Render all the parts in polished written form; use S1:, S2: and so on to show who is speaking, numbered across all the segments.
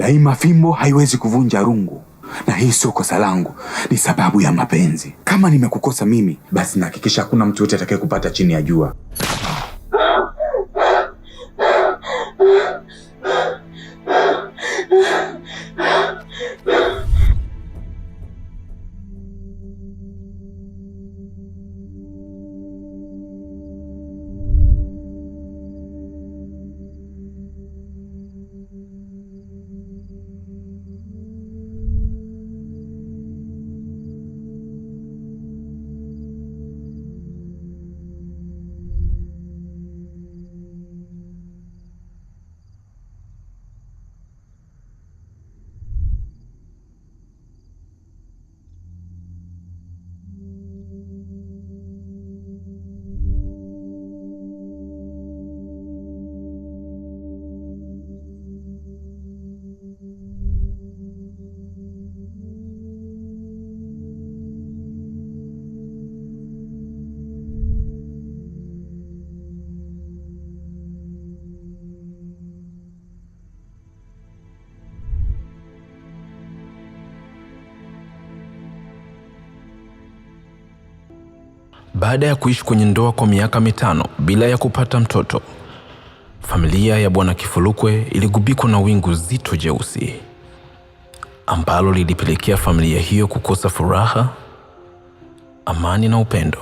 S1: Daima fimbo haiwezi kuvunja rungu, na hii sio kosa langu, ni sababu ya mapenzi. Kama nimekukosa mimi, basi nahakikisha hakuna mtu yote atakaye kupata chini ya jua.
S2: Baada ya kuishi kwenye ndoa kwa miaka 5 bila ya kupata mtoto, familia ya Bwana Kifulukwe iligubikwa na wingu zito jeusi ambalo lilipelekea familia hiyo kukosa furaha, amani na upendo.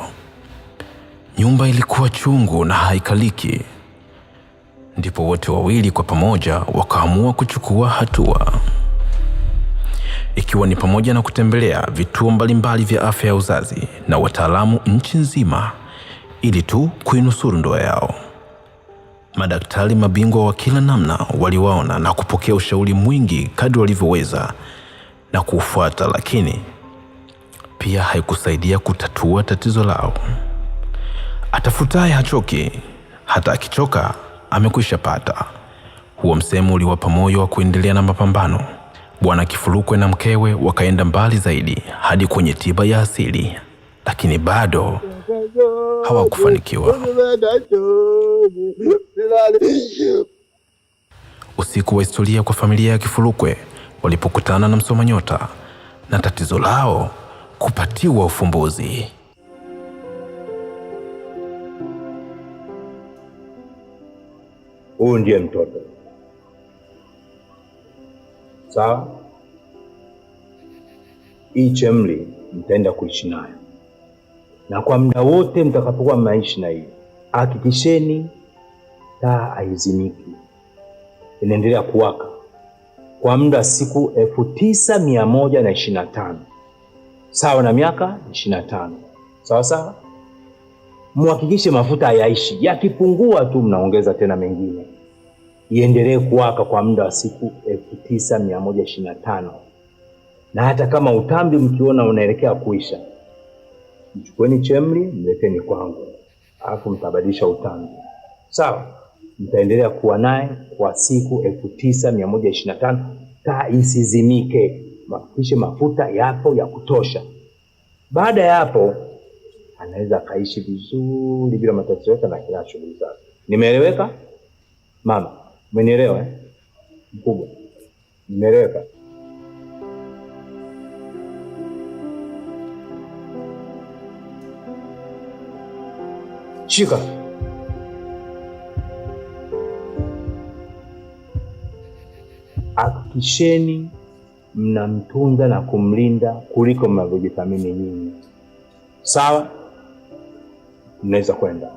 S2: Nyumba ilikuwa chungu na haikaliki. Ndipo wote wawili kwa pamoja wakaamua kuchukua hatua, ikiwa ni pamoja na kutembelea vituo mbalimbali vya afya ya uzazi na wataalamu nchi nzima ili tu kuinusuru ndoa yao. Madaktari mabingwa wa kila namna waliwaona na kupokea ushauri mwingi kadri walivyoweza na kuufuata, lakini pia haikusaidia kutatua tatizo lao. Atafutaye hachoki, hata akichoka amekwisha pata. Huo msemo uliwapa moyo wa kuendelea na mapambano. Bwana Kifulukwe na mkewe wakaenda mbali zaidi hadi kwenye tiba ya asili, lakini bado hawakufanikiwa. Usiku wa historia kwa familia ya Kifulukwe walipokutana na msoma nyota na tatizo lao kupatiwa ufumbuzi.
S3: Huyu ndiye mtoto. Sawa? Hii chemli mtaenda kuishi nayo, na kwa muda wote mtakapokuwa mnaishi na hii, hakikisheni taa haizimiki, inaendelea kuwaka kwa muda wa siku 9125, sawa na miaka 25. Sawa sawa? Muhakikishe mafuta hayaishi, yakipungua tu mnaongeza tena mengine, iendelee kuwaka kwa muda wa siku 9125. Na hata kama utambi mkiona unaelekea kuisha, mchukueni chemli mleteni kwangu, alafu mtabadilisha utambi. Sawa? Mtaendelea kuwa naye kwa siku 9125, taa isizimike, hakikishe mafuta yapo ya kutosha. Baada ya hapo anaweza kaishi vizuri bila matatizo yote na kila shughuli zake. Nimeeleweka? Mama, umenielewa? Mkubwa, nimeeleweka? Shika. Hakikisheni mnamtunza na kumlinda kuliko mnavyojithamini nyinyi. Sawa? Mnaweza kwenda.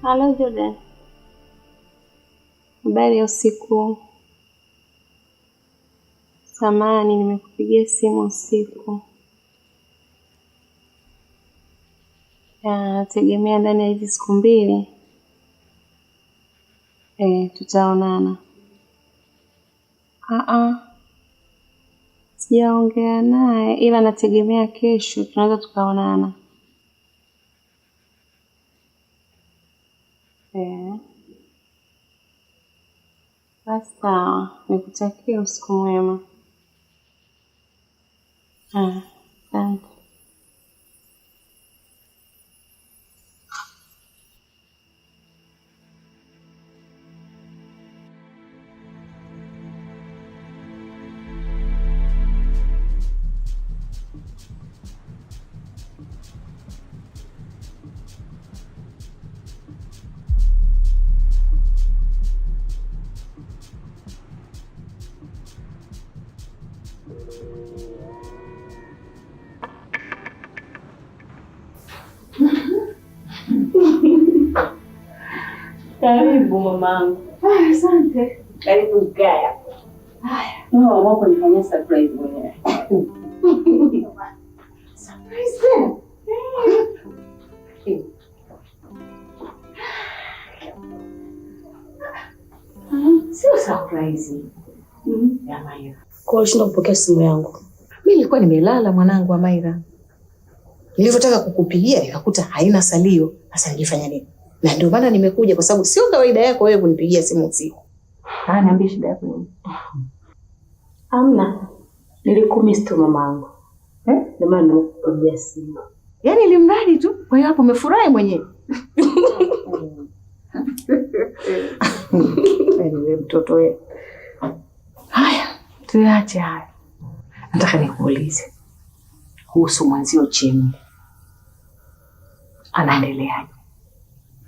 S4: Halo Jordan. Habari ya usiku. Samahani nimekupigia simu usiku. Tegemea ndani ya hizi siku 2. Tutaonana. Sijaongea naye ila nategemea kesho tunaweza tukaonana. Basi sawa, nikutakia usiku mwema. Asante. Karibu mamangu.
S5: Asante.
S4: Karibu Gaya.
S5: Haya, no, wako nifanyia surprise mwenyewe. Surprise? Sio surprise. Ya Maira.
S4: Kwa ushinda kupokea simu yangu.
S5: Mimi nilikuwa nimelala mwanangu wa Maira. Nilivyotaka kukupigia nikakuta haina salio. Sasa ningefanya nini? Na ndio maana nimekuja kwa sababu sio kawaida yako wewe kunipigia simu usiku. Niambie shida yako nini?
S4: Hamna. Nilikumisi tu mamangu. Ndio maana nikupigia simu.
S5: Yaani ilimradi tu. Kwa hiyo hapo umefurahi mwenyewe. Wewe mtoto wewe. Haya, tuache haya. Nataka nikuulize kuhusu mwanzio Chemi. Anaendeleaje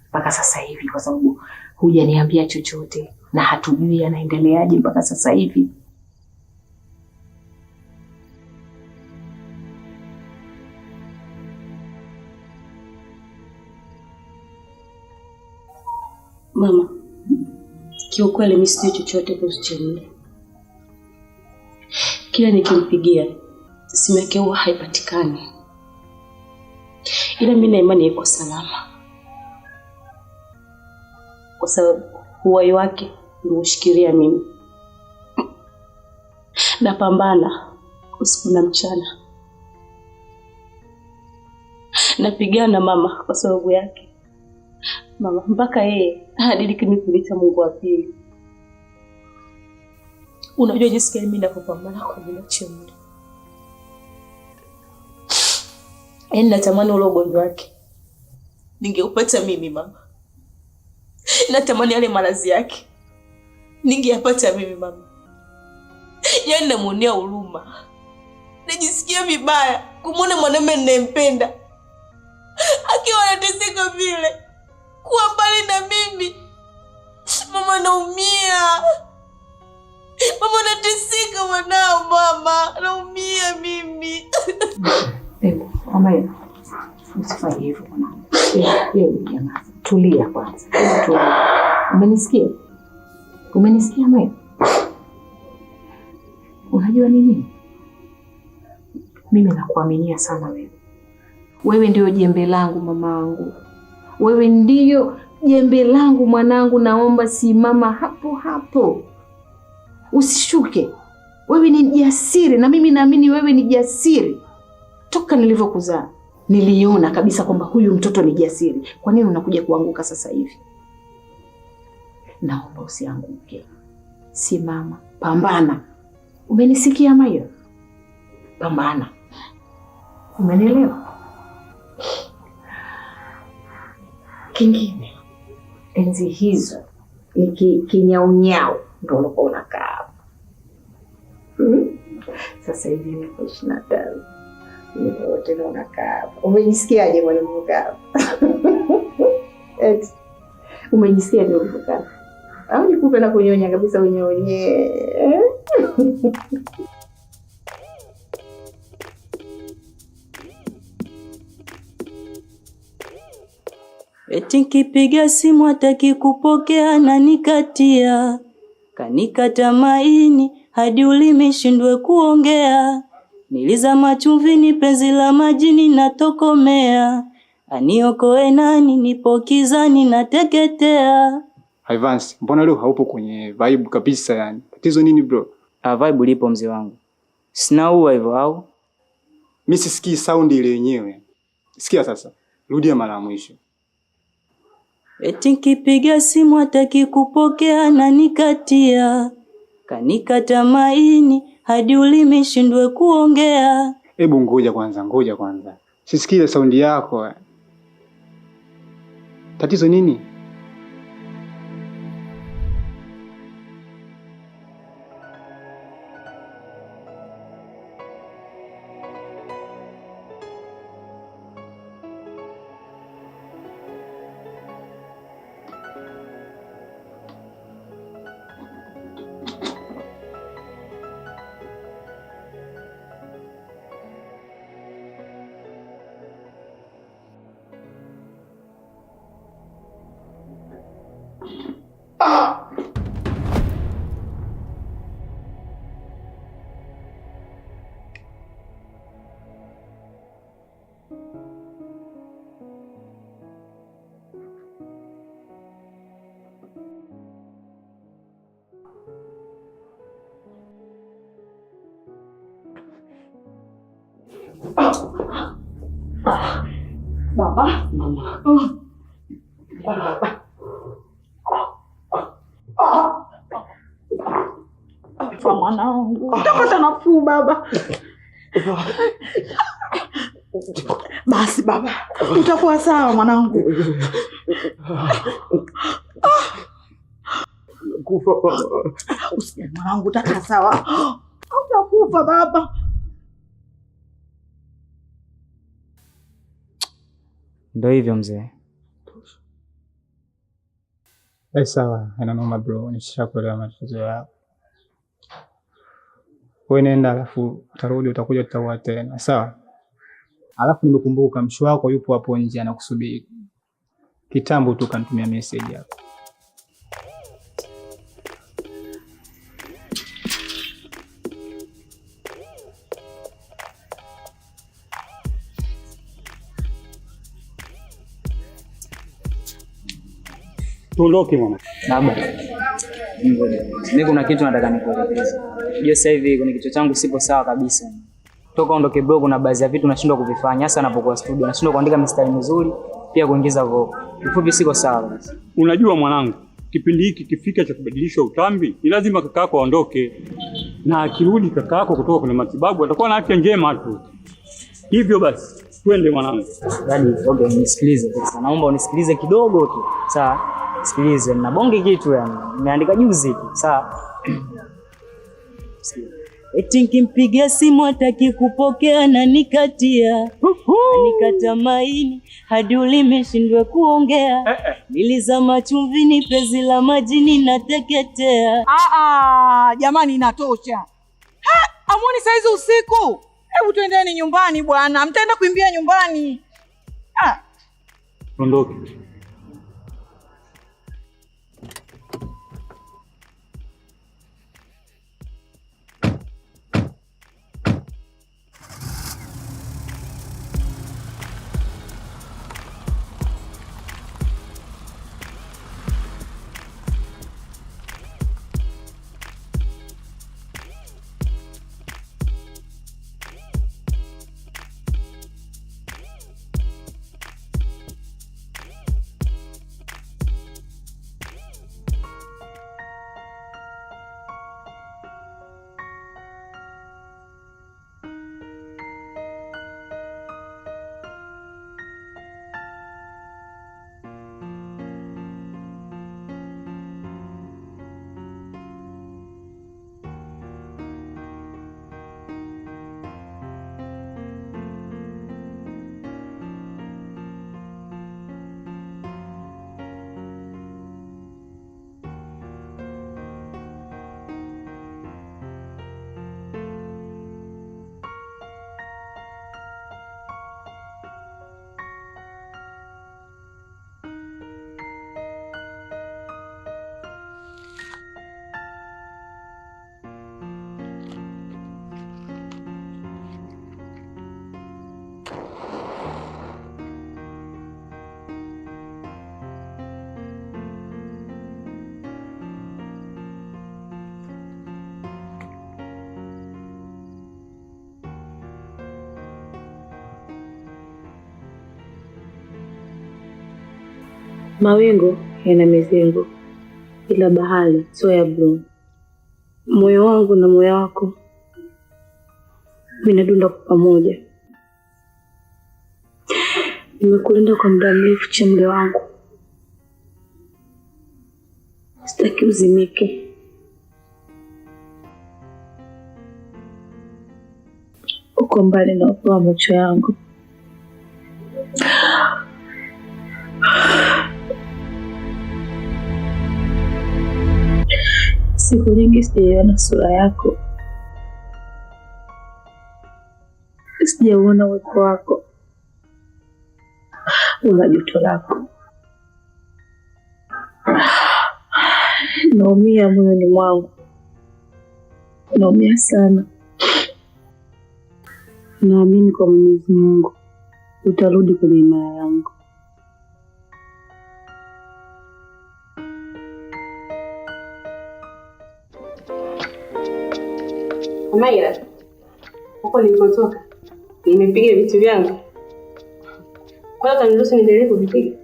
S5: mpaka sasa hivi, kwa sababu hujaniambia chochote na hatujui anaendeleaje mpaka sasa hivi.
S4: Mama, kiukweli mimi sijui chochote kuhusu Chemi. Kila nikimpigia simu yake huwa haipatikani. Ila mimi na imani yuko salama. Kwa sababu uhai wake nimeshikilia mimi. Napambana usiku na mchana. Napigana mama kwa sababu yake. Mama mpaka yeye hadi kuniita Mungu wa pili. Unajua jinsi gani mimi ninapopambana kwa ajili ya Chemi. Natamani ule ugonjwa wake ningeupata mimi mama. Natamani yale maradhi yake ningeyapata mimi mama. Yaani namuonea huruma. Najisikia vibaya kumwona mwanamume ninayempenda akiwa anateseka vile. Kuwa mbali na mimi. Mama naumia. Mama nateseka mwanao mama. Naumia mimi.
S5: Hebu, Amaira, usifanye hivyo mwanangu. Wewe jamaa, tulia kwanza. Tulia. Umenisikia? Umenisikia Amaira? Unajua nini? Mimi nakuaminia sana wewe. Wewe ndio jembe langu mamangu. Wewe ndio jembe langu mwanangu, naomba simama hapo hapo. Usishuke. Wewe ni jasiri na mimi naamini wewe ni jasiri. Toka nilivyokuzaa niliona kabisa kwamba huyu mtoto ni jasiri. Kwa nini unakuja kuanguka sasa hivi? Naomba usianguke. Simama, pambana. Umenisikia Maira? Pambana. Umenielewa? Kingine, enzi hizo ni kinyaunyao ndio unakuwa unakaa. Sasa hivi ni 25. Ndio tena unakaa. Umejisikiaje mwalimu kaa? Umejisikiaje ulipokaa? Au nikupe na kunyonya kabisa unyonye?
S4: eti nikipiga simu hataki kupokea na nikatia. Kanikata maini hadi ulimi shindwe kuongea. Nilizama chumvini penzi la majini natokomea. Aniokoe nani nipo kizani nateketea.
S6: Ivans, mbona leo haupo kwenye vibe kabisa yani? Tatizo nini bro?
S7: Vibe lipo mzee wangu. Sina uwa hivyo au?
S6: Mimi sisikii sound ile yenyewe. Sikia sasa. Rudia mara mwisho.
S4: Eti nikipiga simu hataki kupokea na nikatia. Kanikata maini hadi ulimi shindwe kuongea.
S6: Hebu ngoja kwanza. Sisikii ile sound yako. Tatizo nini?
S8: Baba, mama. Baba. Mwanangu, utapata nafuu baba. Basi baba, utakuwa sawa mwanangu.
S6: Kufa baba.
S8: Usijali mwanangu, utakaa sawa. Utakufa baba.
S7: Ndio hivyo mzee.
S6: Sawa, noma bro, nishakuelewa matatizo yako. Wewe nenda alafu utarudi utakuja tutaua tena, sawa? Alafu nimekumbuka mshu wako yupo hapo nje anakusubiri. Kitambo tu kanitumia message hapo.
S9: Tuondoke mwana.
S7: Baba. Mimi kuna kitu nataka nikuelekeze. Unajua sasa hivi kwenye kichwa changu sipo sawa kabisa. Toka ondoke bro, kuna baadhi ya vitu nashindwa kuvifanya hasa napokuwa studio. Nashindwa kuandika mistari mizuri, pia kuingiza vocal. Kifupi siko sawa kabisa.
S9: Unajua mwanangu, kipindi hiki kifika cha kubadilisha utambi, ni lazima kakaako aondoke. Na akirudi kakaako kutoka kwenye matibabu atakuwa na afya njema tu. Hivyo basi, twende mwanangu.
S7: Dadi, okay, nisikilize sasa. Naomba unisikilize kidogo tu. Sawa? Sikilize, na bonge kitu yani. Nimeandika juzi tu. Sawa?
S4: Eti nikimpigia simu hataki kupokea na nikatia. Anikata maini hadi ulimi shindwe kuongea. Nilizama chumvini penzi la majini nateketea.
S8: Jamani inatosha. Amuoni saizi usiku? Hebu twendeni nyumbani bwana. Mtaenda kuimbia nyumbani.
S9: Ondoke.
S4: Mawingu yana mizengo, ila bahari sio ya blue. Moyo wangu na moyo wako vinadunda kwa pamoja. Nimekulinda kwa muda mrefu, chemle wangu. Sitaki uzimike. Uko mbali na upeo wa macho yangu. Siku nyingi sijaiona sura yako, sijauona uwepo wako wala joto lako. Naumia moyoni mwangu, naumia sana. Naamini kwa Mwenyezi Mungu utarudi kwenye imani yangu. Maira, huko nilipotoka nimepiga vitu vyangu. Kwa hiyo kaniruhusu niendelee kuvipiga?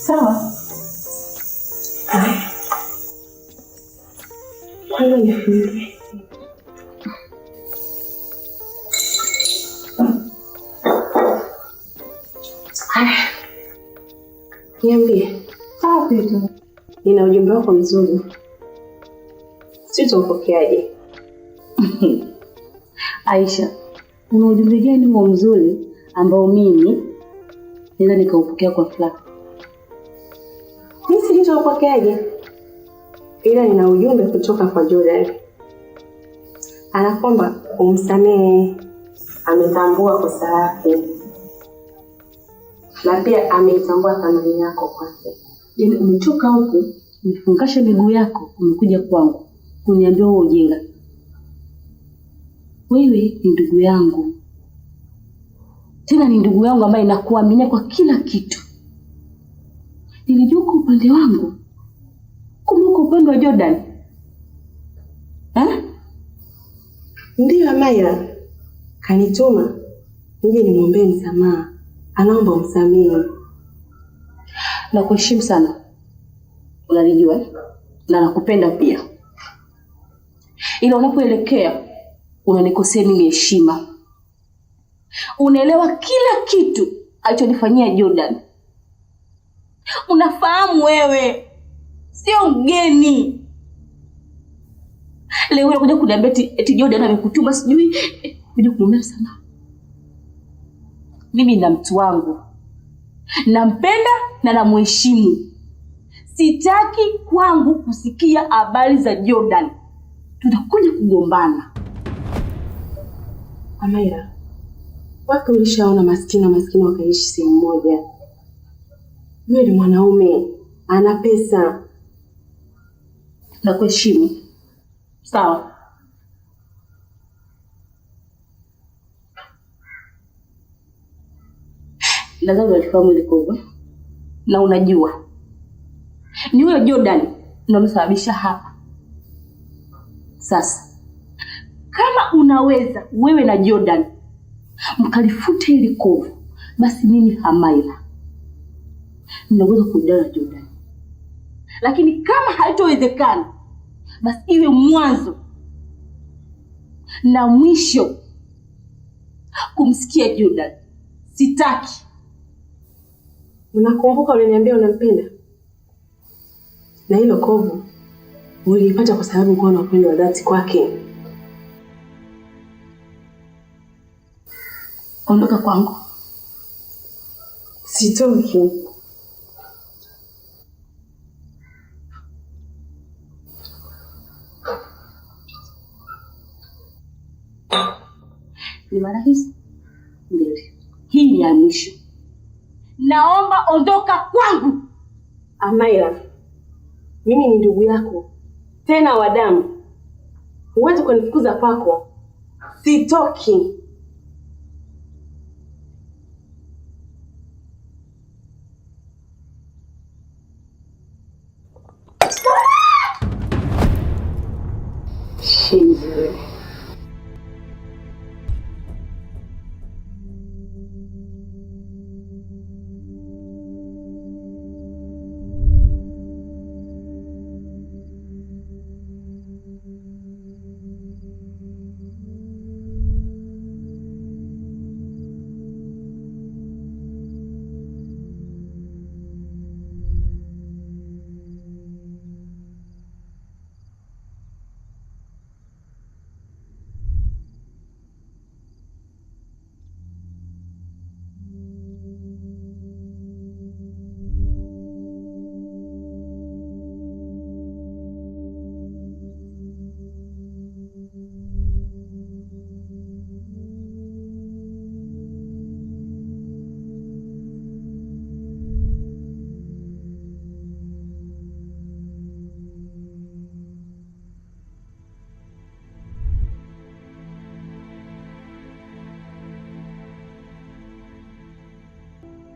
S4: Sawa. Kwa hiyo nifunge. Niambie. Sawa Peter. Nina ujumbe wako mzuri. Sitapokeaje? Aisha, una ujumbe gani huo mzuri ambao mimi naweza nikaupokea kwa furaha? Mimi sitapokeaje? Ila nina ujumbe kutoka kwa Jordan. Anakuomba umsamehe, ametambua kosa lake. Na pia ametambua thamani yako kwake. Yaani umechoka huku, umefungasha miguu yako, umekuja kwangu kuniambia wewe ujinga. Wewe ni ndugu yangu. Tena ni ndugu yangu ambaye nakuaminia kwa kila kitu. Nilijua kwa upande wangu. Kumbe kwa upande wa Jordan. Ndiyo Maira. Kanituma nije nimwombee msamaha. Anaomba umsamehe. Nakuheshimu sana. Unalijua na nakupenda pia. Ila unapoelekea unanikosea mimi heshima. Unaelewa kila kitu alichonifanyia Jordan. Unafahamu wewe. Sio mgeni. Leo unakuja kuniambia eti Jordan amekutuma sijui kuja kumwomba msamaha. Mimi na mtu wangu. Nampenda na namheshimu. Sitaki kwangu kusikia habari za Jordan. Tutakuja kugombana. Amaira, watu ulishaona maskini wakaishi sehemu moja. Yule ni mwanaume, ana pesa. Nakuheshimu. Sawa. Lazima ulifahamu ile kovu. Na unajua. Ni huyo Jordan ndio amesababisha hapa. Sasa kama unaweza wewe na Jordan mkalifute ile kovu, basi mimi Hamaila ninaweza kudala Jordan. Lakini kama haitowezekana, basi iwe mwanzo na mwisho kumsikia Jordan. Sitaki. Unakumbuka uliniambia unampenda? Na hilo kovu ulipata kwa sababu ulikuwa na upendo wa dhati kwake. Ondoka kwangu. Sitoki. Ni mara hizi mbili. Hii ni ya mwisho. Naomba ondoka kwangu. Amaira, mimi ni ndugu yako. Tena wa damu. Huwezi kunifukuza kwako. Sitoki. She's